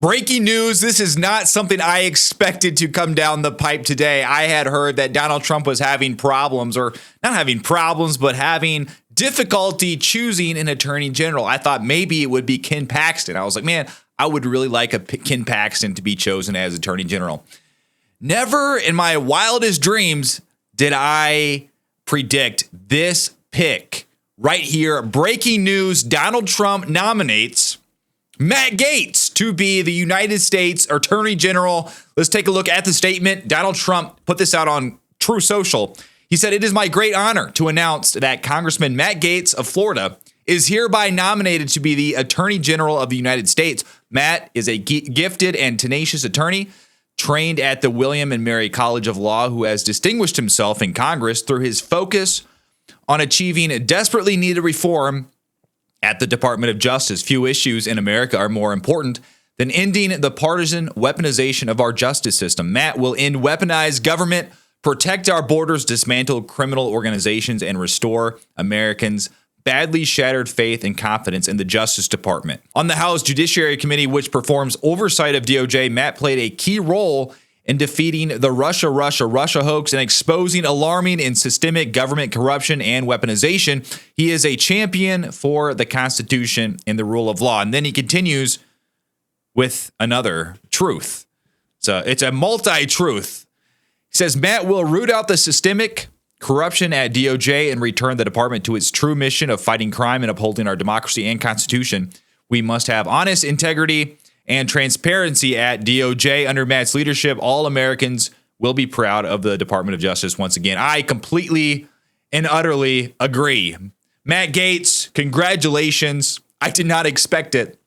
Breaking news. This is not something I expected to come down the pipe today. I had heard that Donald Trump was having problems, or not having problems, but having difficulty choosing an attorney general. I thought maybe it would be Ken Paxton. I was like, man, I would really like a Ken Paxton to be chosen as attorney general. Never in my wildest dreams did I predict this pick right here. Breaking news. Donald Trump nominates Matt Gaetz to be the United States Attorney General. Let's take a look at the statement. Donald Trump put this out on True Social. He said, "It is my great honor to announce that Congressman Matt Gaetz of Florida is hereby nominated to be the Attorney General of the United States." Matt is a gifted and tenacious attorney trained at the William and Mary College of Law who has distinguished himself in Congress through his focus on achieving desperately needed reform at the Department of Justice. Few issues in America are more important than ending the partisan weaponization of our justice system. Matt will end weaponized government, protect our borders, dismantle criminal organizations, and restore Americans' badly shattered faith and confidence in the Justice Department. On the House Judiciary Committee, which performs oversight of DOJ, Matt played a key role in defeating the Russia hoax and exposing alarming and systemic government corruption and weaponization. He is a champion for the Constitution and the rule of law. And then he continues with another truth. So it's a multi-truth. He says, Matt will root out the systemic corruption at DOJ and return the department to its true mission of fighting crime and upholding our democracy and Constitution. We must have honest integrity and transparency at DOJ. Under Matt's leadership, all Americans will be proud of the Department of Justice once again. I completely and utterly agree. Matt Gaetz, congratulations. I did not expect it,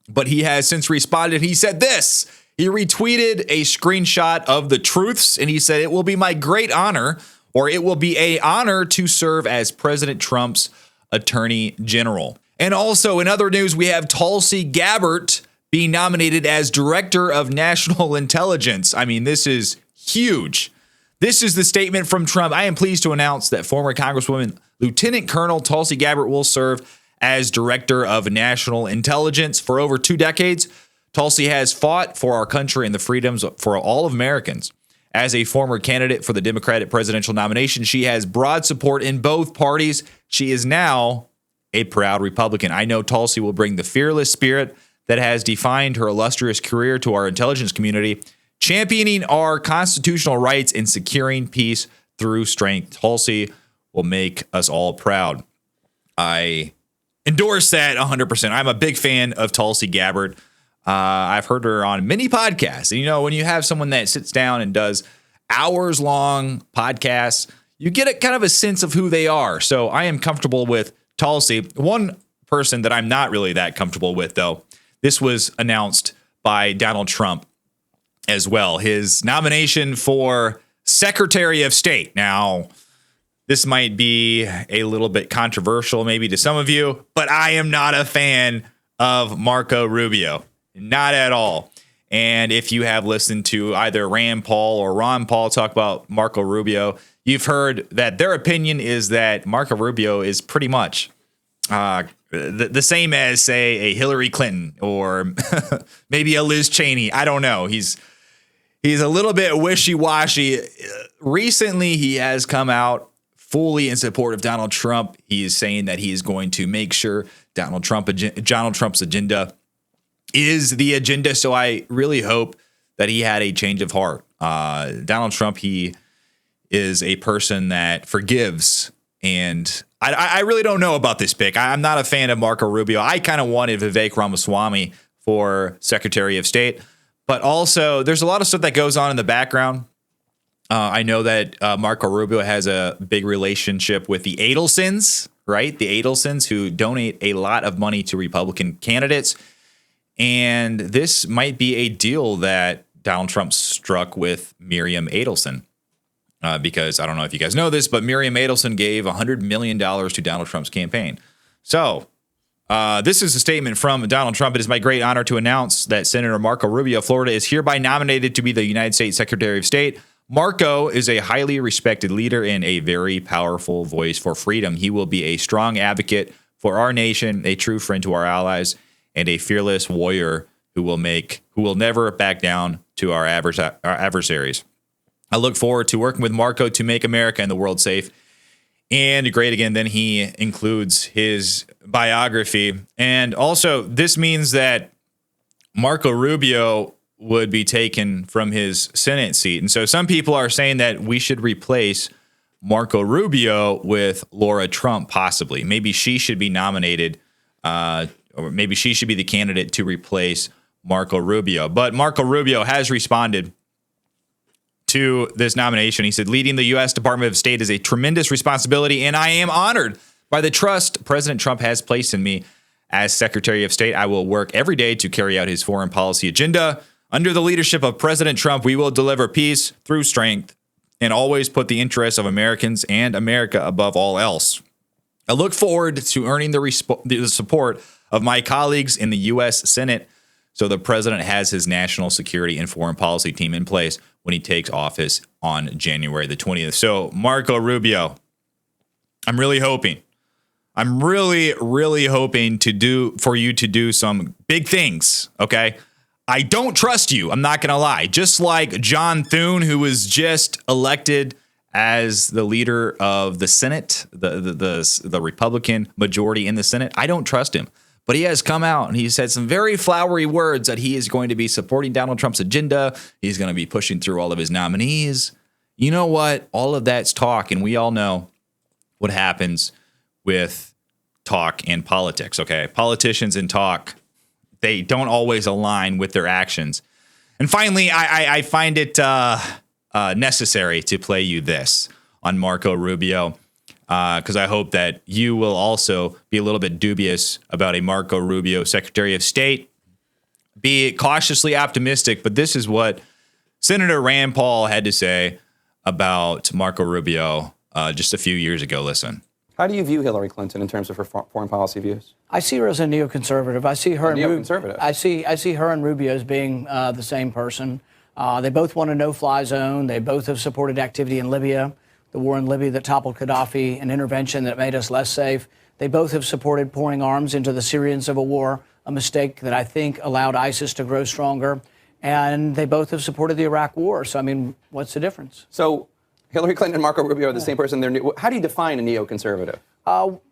but he has since responded. He said this. He retweeted a screenshot of the truths, and he said, "It will be my great honor, or it will be an honor to serve as President Trump's Attorney General." And also in other news, we have Tulsi Gabbard being nominated as Director of National Intelligence. I mean, this is huge. This is the statement from Trump. "I am pleased to announce that former Congresswoman Lieutenant Colonel Tulsi Gabbard will serve as Director of National Intelligence. For over 2 decades, Tulsi has fought for our country and the freedoms for all of Americans. As a former candidate for the Democratic presidential nomination, she has broad support in both parties. She is now a proud Republican. I know Tulsi will bring the fearless spirit that has defined her illustrious career to our intelligence community, championing our constitutional rights and securing peace through strength. Tulsi will make us all proud." I endorse that 100%. I'm a big fan of Tulsi Gabbard. I've heard her on many podcasts. And, you know, when you have someone that sits down and does hours-long podcasts, you get a kind of a sense of who they are. So I am comfortable with Tulsi. One person that I'm not really that comfortable with, though, this was announced by Donald Trump as well. His nomination for Secretary of State. Now, this might be a little bit controversial maybe to some of you, but I am not a fan of Marco Rubio. Not at all. And if you have listened to either Rand Paul or Ron Paul talk about Marco Rubio, you've heard that their opinion is that Marco Rubio is pretty much the same as, say, a Hillary Clinton or maybe a Liz Cheney. I don't know. He's a little bit wishy-washy. Recently, he has come out fully in support of Donald Trump. He is saying that he is going to make sure Donald Trump's agenda is the agenda. So I really hope that he had a change of heart. Donald Trump, he is a person that forgives. And I really don't know about this pick. I'm not a fan of Marco Rubio. I kind of wanted Vivek Ramaswamy for Secretary of State. But also, there's a lot of stuff that goes on in the background. I know that Marco Rubio has a big relationship with the Adelsons, right? The Adelsons, who donate a lot of money to Republican candidates. And this might be a deal that Donald Trump struck with Miriam Adelson. Because I don't know if you guys know this, but Miriam Adelson gave $100 million to Donald Trump's campaign. So this is a statement from Donald Trump. It is my great honor to announce that Senator Marco Rubio of Florida is hereby nominated to be the United States Secretary of State. Marco is a highly respected leader and a very powerful voice for freedom. He will be a strong advocate for our nation, a true friend to our allies, and a fearless warrior who will never back down to our adversaries. I look forward to working with Marco to make America and the world safe and great again. Then he includes his biography. And also, this means that Marco Rubio would be taken from his Senate seat. And so some people are saying that we should replace Marco Rubio with Laura Trump, possibly. Maybe she should be nominated, or maybe she should be the candidate to replace Marco Rubio. But Marco Rubio has responded to this nomination. He said, leading the U.S. Department of State is a tremendous responsibility, and I am honored by the trust President Trump has placed in me as Secretary of State. I will work every day to carry out his foreign policy agenda. Under the leadership of President Trump, we will deliver peace through strength and always put the interests of Americans and America above all else. I look forward to earning the support of my colleagues in the U.S. Senate so the president has his national security and foreign policy team in place when he takes office on January the 20th. So, Marco Rubio, I'm really hoping for you to do some big things, okay? I don't trust you. I'm not going to lie. Just like John Thune, who was just elected as the leader of the Senate, the Republican majority in the Senate, I don't trust him. But he has come out and he said some very flowery words that he is going to be supporting Donald Trump's agenda. He's going to be pushing through all of his nominees. You know what? All of that's talk, and we all know what happens with talk and politics, okay? Politicians and talk, they don't always align with their actions. And finally, I find it necessary to play you this on Marco Rubio, because I hope that you will also be a little bit dubious about a Marco Rubio Secretary of State. Be cautiously optimistic, but this is what Senator Rand Paul had to say about Marco Rubio just a few years ago. Listen. How do you view Hillary Clinton in terms of her foreign policy views? I see her as a neoconservative. I see her neoconservative. I see her and Rubio as being the same person. They both want a no-fly zone. They both have supported activity in Libya, the war in Libya that toppled Gaddafi, an intervention that made us less safe. They both have supported pouring arms into the Syrian civil war, a mistake that I think allowed ISIS to grow stronger. And they both have supported the Iraq war. So, I mean, what's the difference? So Hillary Clinton and Marco Rubio are the same person. How do you define a neoconservative?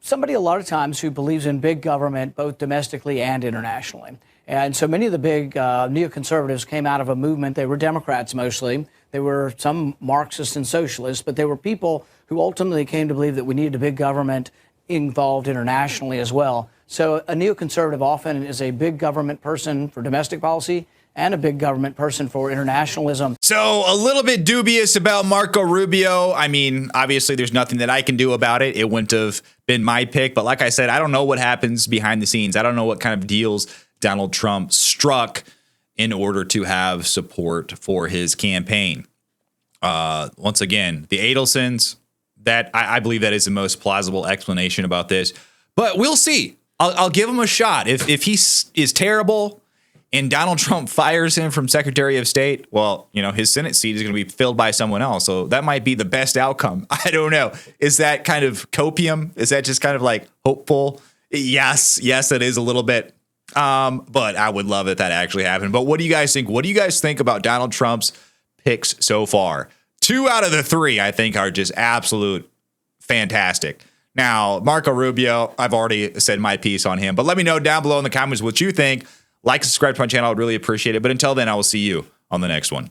Somebody a lot of times who believes in big government, both domestically and internationally. And so many of the big neoconservatives came out of a movement. They were Democrats mostly. They were some Marxists and socialists, but they were people who ultimately came to believe that we needed a big government involved internationally as well. So a neoconservative often is a big government person for domestic policy and a big government person for internationalism. So a little bit dubious about Marco Rubio. I mean, obviously there's nothing that I can do about it. It wouldn't have been my pick. But like I said, I don't know what happens behind the scenes. I don't know what kind of deals Donald Trump struck in order to have support for his campaign. Once again, the Adelsons, that I believe that is the most plausible explanation about this. But we'll see. I'll give him a shot. If he is terrible and Donald Trump fires him from Secretary of State, well, you know, his Senate seat is going to be filled by someone else. So that might be the best outcome. I don't know. Is that kind of copium? Is that just kind of like hopeful? Yes, it is a little bit. But I would love it if that actually happened. But what do you guys think? What do you guys think about Donald Trump's picks so far? 2 out of the 3, I think, are just absolute fantastic. Now, Marco Rubio, I've already said my piece on him. But let me know down below in the comments what you think. Like, subscribe to my channel. I would really appreciate it. But until then, I will see you on the next one.